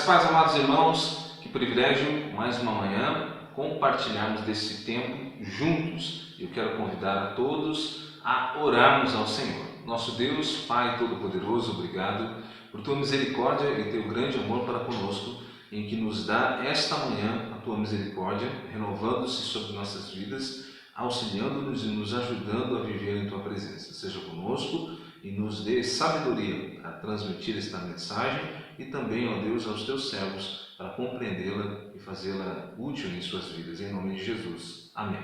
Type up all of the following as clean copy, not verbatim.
Graças e paz, amados irmãos, que privilégio, mais uma manhã, compartilharmos desse tempo juntos. Eu quero convidar a todos a orarmos ao Senhor. Nosso Deus, Pai Todo-Poderoso, obrigado por Tua misericórdia e Teu grande amor para conosco, em que nos dá esta manhã a Tua misericórdia, renovando-se sobre nossas vidas, auxiliando-nos e nos ajudando a viver em Tua presença. Seja conosco e nos dê sabedoria para transmitir esta mensagem e também, ó Deus, aos Teus servos para compreendê-la e fazê-la útil em suas vidas. Em nome de Jesus. Amém.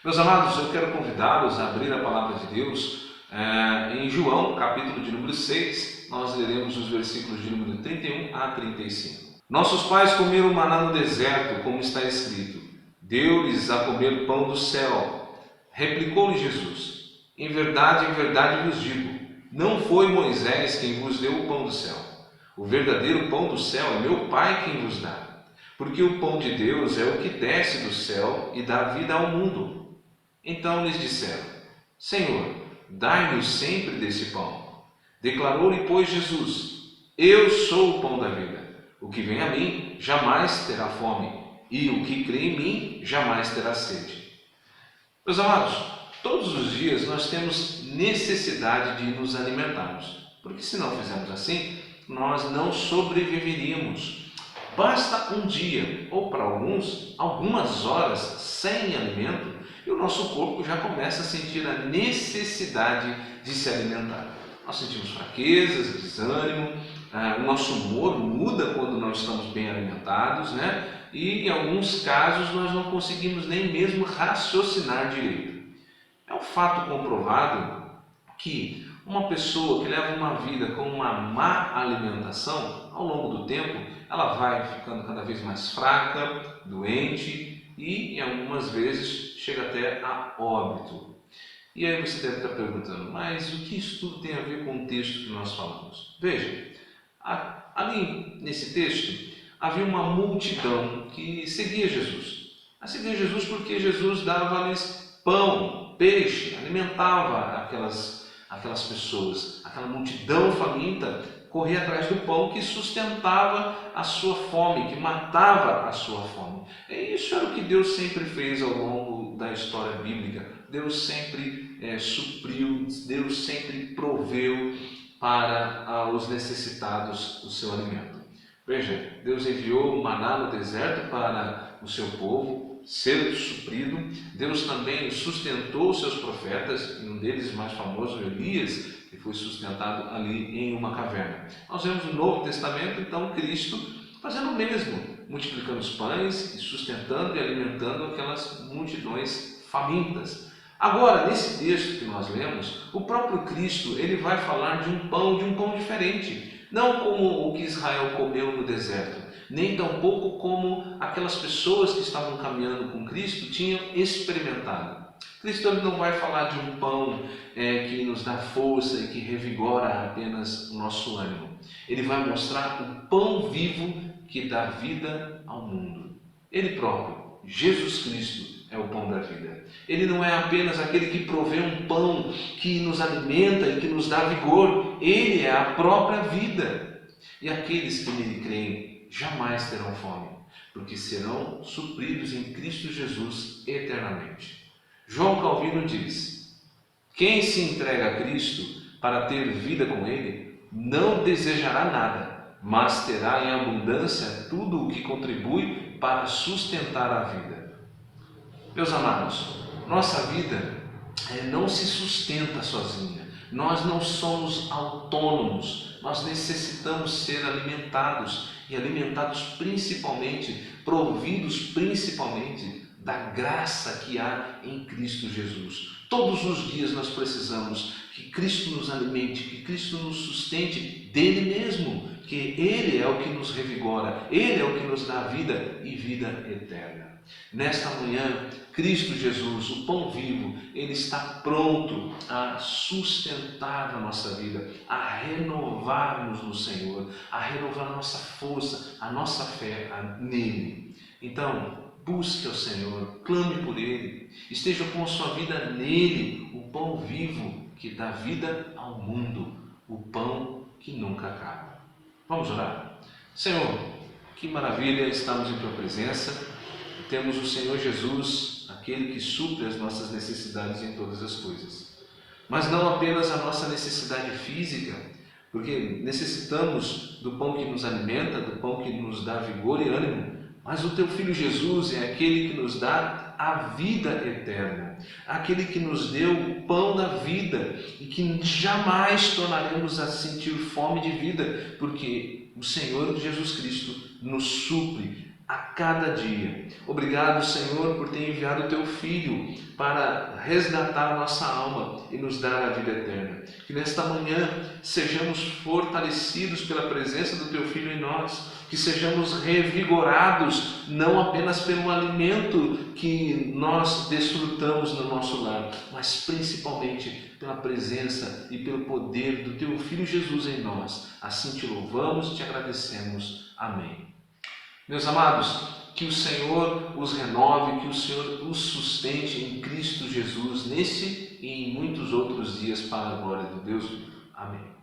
Meus amados, eu quero convidá-los a abrir a palavra de Deus em João, capítulo de número 6. Nós leremos os versículos de número 31 a 35. Nossos pais comeram maná no deserto, como está escrito: deu-lhes a comer pão do céu. Replicou-lhe Jesus: em verdade vos digo, não foi Moisés quem vos deu o pão do céu. O verdadeiro pão do céu é meu Pai quem vos dá. Porque o pão de Deus é o que desce do céu e dá vida ao mundo. Então lhes disseram: Senhor, dai-nos sempre desse pão. Declarou-lhe, pois, Jesus: eu sou o pão da vida. O que vem a mim jamais terá fome, e o que crê em mim jamais terá sede. Meus amados, todos os dias nós temos necessidade de nos alimentarmos, porque se não fizermos assim, nós não sobreviveríamos. Basta um dia, ou para alguns, algumas horas sem alimento, e o nosso corpo já começa a sentir a necessidade de se alimentar. Nós sentimos fraquezas, desânimo, o nosso humor muda quando não estamos bem alimentados, né? E em alguns casos nós não conseguimos nem mesmo raciocinar direito. É um fato comprovado que uma pessoa que leva uma vida com uma má alimentação, ao longo do tempo, ela vai ficando cada vez mais fraca, doente e, em algumas vezes, chega até a óbito. E aí você deve estar perguntando, mas o que isso tudo tem a ver com o texto que nós falamos? Veja, ali nesse texto havia uma multidão que seguia Jesus. Seguia Jesus porque Jesus dava-lhes pão, peixe, alimentava aquelas pessoas. Aquela multidão faminta corria atrás do pão que sustentava a sua fome, que matava a sua fome. E isso era o que Deus sempre fez ao longo da história bíblica. Deus sempre supriu, Deus sempre proveu para os necessitados o seu alimento. Veja, Deus enviou o maná no deserto para o seu povo ser suprido. Deus também sustentou os seus profetas, e um deles mais famoso, Elias, que foi sustentado ali em uma caverna. Nós vemos no Novo Testamento, então, Cristo fazendo o mesmo, multiplicando os pães e sustentando e alimentando aquelas multidões famintas. Agora, nesse texto que nós lemos, o próprio Cristo ele vai falar de um pão diferente, não como o que Israel comeu no deserto, nem tampouco como aquelas pessoas que estavam caminhando com Cristo tinham experimentado. Cristo ele não vai falar de um pão que nos dá força e que revigora apenas o nosso ânimo. Ele vai mostrar o pão vivo que dá vida ao mundo. Ele próprio, Jesus Cristo, é o pão da vida. Ele não é apenas aquele que provê um pão que nos alimenta e que nos dá vigor. Ele é a própria vida. E aqueles que nele creem jamais terão fome, porque serão supridos em Cristo Jesus eternamente. João Calvino diz: quem se entrega a Cristo para ter vida com Ele, não desejará nada, mas terá em abundância tudo o que contribui para sustentar a vida. Meus amados, nossa vida não se sustenta sozinha. Nós não somos autônomos. Nós necessitamos ser alimentados, e alimentados principalmente, providos principalmente da graça que há em Cristo Jesus. Todos os dias nós precisamos que Cristo nos alimente, que Cristo nos sustente dele mesmo, que Ele é o que nos revigora, Ele é o que nos dá vida e vida eterna. Nesta manhã, Cristo Jesus, o pão vivo, Ele está pronto a sustentar a nossa vida, a renovar-nos no Senhor, a renovar a nossa força, a nossa fé nele. Então, busque ao Senhor, clame por Ele, esteja com a sua vida nele, o pão vivo que dá vida ao mundo, o pão que nunca acaba. Vamos orar? Senhor, Que maravilha estarmos em Tua presença. Temos o Senhor Jesus, aquele que supre as nossas necessidades em todas as coisas. Mas não apenas a nossa necessidade física, porque necessitamos do pão que nos alimenta, do pão que nos dá vigor e ânimo, mas o Teu Filho Jesus é aquele que nos dá a vida eterna, aquele que nos deu o pão da vida e que jamais tornaremos a sentir fome de vida, porque o Senhor Jesus Cristo nos supre a cada dia. Obrigado, Senhor, por ter enviado o Teu Filho para resgatar nossa alma e nos dar a vida eterna. Que nesta manhã sejamos fortalecidos pela presença do Teu Filho em nós, que sejamos revigorados não apenas pelo alimento que nós desfrutamos no nosso lar, mas principalmente pela presença e pelo poder do Teu Filho Jesus em nós. Assim Te louvamos e Te agradecemos. Amém. Meus amados, que o Senhor os renove, que o Senhor os sustente em Cristo Jesus, nesse e em muitos outros dias, para a glória de Deus. Amém.